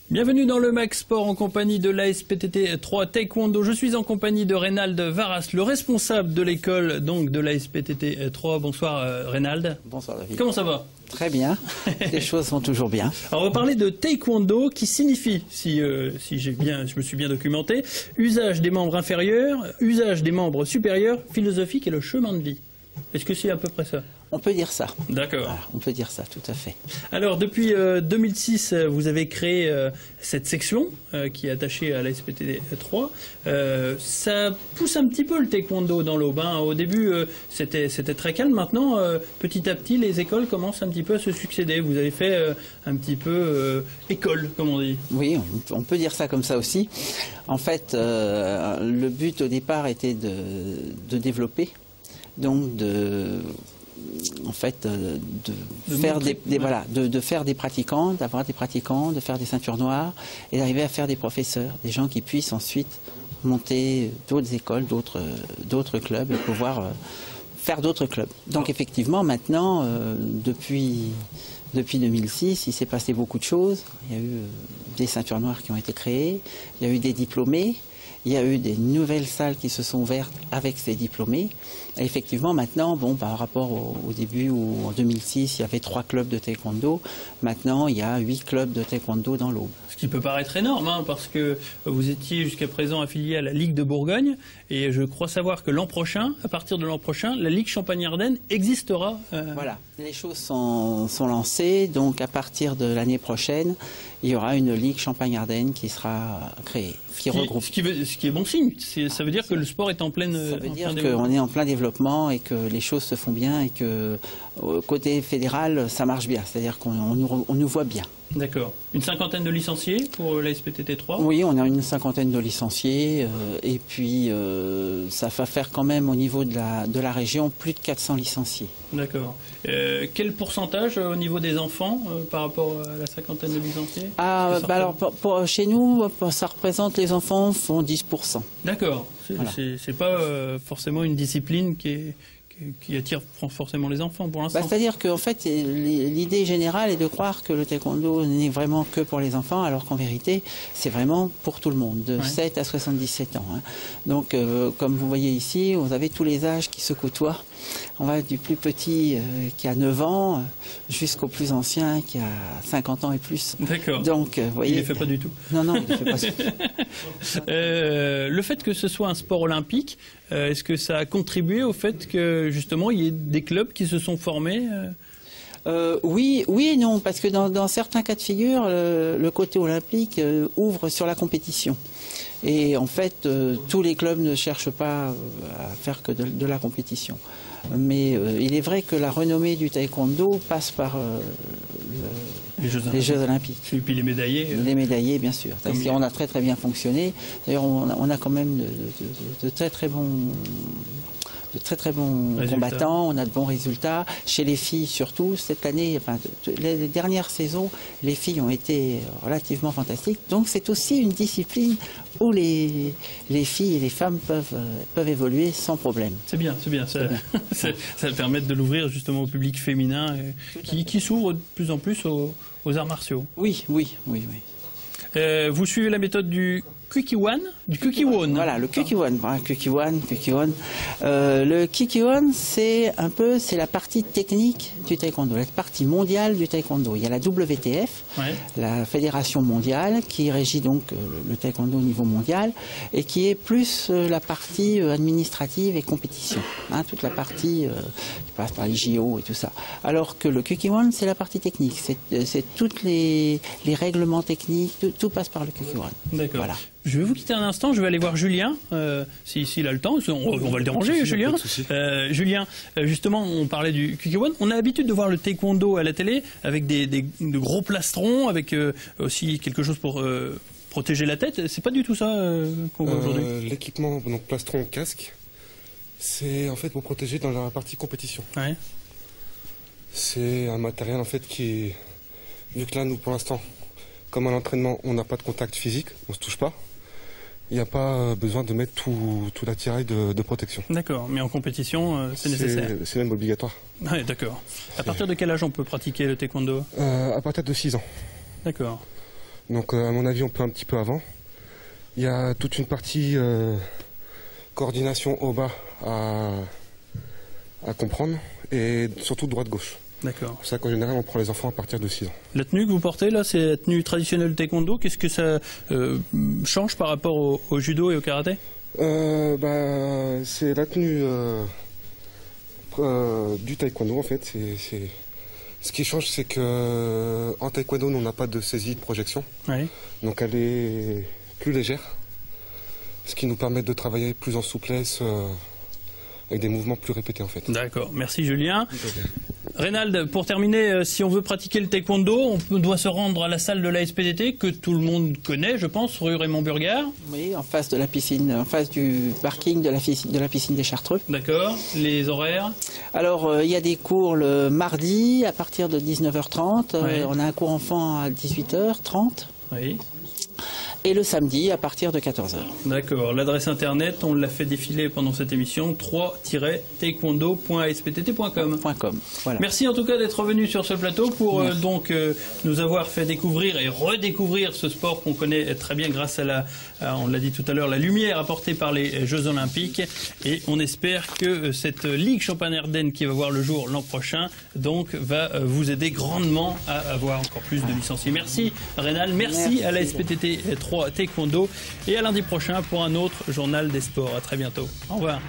Bienvenue dans le Max Sport en compagnie de l'ASPTT 3 Taekwondo. Je suis en compagnie de Reynald Varas, le responsable de l'école donc de l'ASPTT 3. Bonsoir Reynald. Bonsoir David. Comment ça va? Très bien, les choses vont toujours bien. Alors on va parler de Taekwondo qui signifie, si je me suis bien documenté, usage des membres inférieurs, usage des membres supérieurs, philosophique et le chemin de vie. Est-ce que c'est à peu près ça? On peut dire ça. D'accord. Voilà, on peut dire ça, tout à fait. Alors, depuis 2006, vous avez créé cette section qui est attachée à la SPTT 3. Ça pousse un petit peu le taekwondo dans l'aube. Au début, c'était très calme. Maintenant, petit à petit, les écoles commencent un petit peu à se succéder. Vous avez fait un petit peu école, comme on dit. Oui, on peut dire ça comme ça aussi. En fait, le but au départ était de développer, donc de faire des pratiquants, d'avoir des pratiquants, de faire des ceintures noires et d'arriver à faire des professeurs, des gens qui puissent ensuite monter d'autres écoles, d'autres clubs et pouvoir faire d'autres clubs. Donc effectivement, maintenant, depuis 2006, il s'est passé beaucoup de choses. Il y a eu des ceintures noires qui ont été créées, il y a eu des diplômés. Il y a eu des nouvelles salles qui se sont ouvertes avec ces diplômés. Et effectivement, maintenant, par rapport au début où en 2006, il y avait 3 clubs de taekwondo, maintenant, il y a 8 clubs de taekwondo dans l'Aube. Ce qui peut paraître énorme, parce que vous étiez jusqu'à présent affilié à la Ligue de Bourgogne, et je crois savoir que l'an prochain, à partir de l'an prochain, la Ligue Champagne-Ardenne existera. Voilà, les choses sont lancées, donc à partir de l'année prochaine, il y aura une Ligue Champagne-Ardenne qui sera créée, qui regroupe. Ce qui est bon signe, ça veut dire que le sport est en pleine Ça veut dire qu'on est en plein développement et que les choses se font bien et que côté fédéral, ça marche bien, c'est-à-dire qu'on nous voit bien. D'accord. Une cinquantaine de licenciés pour la SPTT 3? Oui, on a une cinquantaine de licenciés et puis ça va faire quand même au niveau de la région plus de 400 licenciés. D'accord. Quel pourcentage au niveau des enfants par rapport à la cinquantaine de licenciés? Alors chez nous, ça représente, les enfants font 10%. D'accord. Voilà. C'est pas forcément une discipline qui attire forcément les enfants pour l'instant. C'est-à-dire qu'en fait, l'idée générale est de croire que le taekwondo n'est vraiment que pour les enfants, alors qu'en vérité, c'est vraiment pour tout le monde, de 7 à 77 ans. Donc, comme vous voyez ici, vous avez tous les âges qui se côtoient. On va du plus petit qui a 9 ans jusqu'au plus ancien qui a 50 ans et plus. D'accord. Donc, vous voyez, il ne les fait pas du tout. Non, il ne fait pas. Le fait que ce soit un sport olympique, est-ce que ça a contribué au fait que justement il y ait des clubs qui se sont formés oui et non, parce que dans certains cas de figure, le côté olympique ouvre sur la compétition. Et en fait, tous les clubs ne cherchent pas à faire que de la compétition. Mais il est vrai que la renommée du taekwondo passe par les Jeux Olympiques. Et puis les médaillés. Les médaillés, bien sûr. On a très bien fonctionné. D'ailleurs, on a quand même de très bons combattants, on a de bons résultats. Chez les filles surtout, cette année, les dernières saisons, les filles ont été relativement fantastiques. Donc c'est aussi une discipline où les filles et les femmes peuvent évoluer sans problème. C'est bien. Ça va permettre de l'ouvrir justement au public féminin qui s'ouvre de plus en plus aux arts martiaux. Oui. Vous suivez la méthode du Kukiwan, du Kukiwon. Voilà, le Kukiwon. Le Kukiwon, c'est la partie technique du taekwondo, la partie mondiale du taekwondo. Il y a la WTF, la fédération mondiale, qui régit donc le taekwondo au niveau mondial et qui est plus la partie administrative et compétition. Toute la partie qui passe par les JO et tout ça. Alors que le Kukiwon, c'est la partie technique. C'est toutes les règlements techniques, tout passe par le Kukiwon. D'accord. Voilà. Je vais vous quitter un instant, je vais aller voir Julien, s'il a le temps, on va le déranger, Julien. Julien, justement, on parlait du Kukiwon. On a l'habitude de voir le taekwondo à la télé avec de gros plastrons, avec aussi quelque chose pour protéger la tête. C'est pas du tout ça qu'on voit aujourd'hui. L'équipement, donc plastron, casque, c'est en fait pour protéger dans la partie compétition. Ouais. C'est un matériel en fait qui, vu que là, nous pour l'instant, comme à l'entraînement, on n'a pas de contact physique, on se touche pas. Il n'y a pas besoin de mettre tout l'attirail de protection. D'accord, mais en compétition, c'est nécessaire. C'est même obligatoire. Oui, d'accord. À partir de quel âge on peut pratiquer le taekwondo? À partir de 6 ans. D'accord. Donc à mon avis, on peut un petit peu avant. Il y a toute une partie coordination au bas à comprendre et surtout droite-gauche. D'accord. C'est pour ça qu'en général, on prend les enfants à partir de 6 ans. La tenue que vous portez là, c'est la tenue traditionnelle du taekwondo. Qu'est-ce que ça change par rapport au judo et au karaté? C'est la tenue du taekwondo en fait. Ce qui change, c'est que en taekwondo, nous, on n'a pas de saisie de projection. Oui. Donc elle est plus légère, ce qui nous permet de travailler plus en souplesse, avec des mouvements plus répétés en fait. D'accord, merci Julien. Reynald, pour terminer, si on veut pratiquer le taekwondo, on doit se rendre à la salle de la SPTT que tout le monde connaît, je pense, rue Raymond Burgard. Oui, en face de la piscine, en face du parking de la piscine des Chartreux. D'accord, les horaires? Alors, il y a des cours le mardi à partir de 19h30. Oui. On a un cours enfant à 18h30. Oui. Et le samedi à partir de 14h. D'accord, l'adresse internet, on l'a fait défiler pendant cette émission, 3-taekwondo.sptt.com. Voilà. Merci en tout cas d'être venu sur ce plateau pour nous avoir fait découvrir et redécouvrir ce sport qu'on connaît très bien grâce à on l'a dit tout à l'heure, la lumière apportée par les Jeux Olympiques. Et on espère que cette Ligue Champagne-Ardenne qui va voir le jour l'an prochain donc va vous aider grandement à avoir encore plus de licenciés. Merci Reynald, merci à la SPTT 3 Taekwondo et à lundi prochain pour un autre journal des sports. À très bientôt. Au revoir.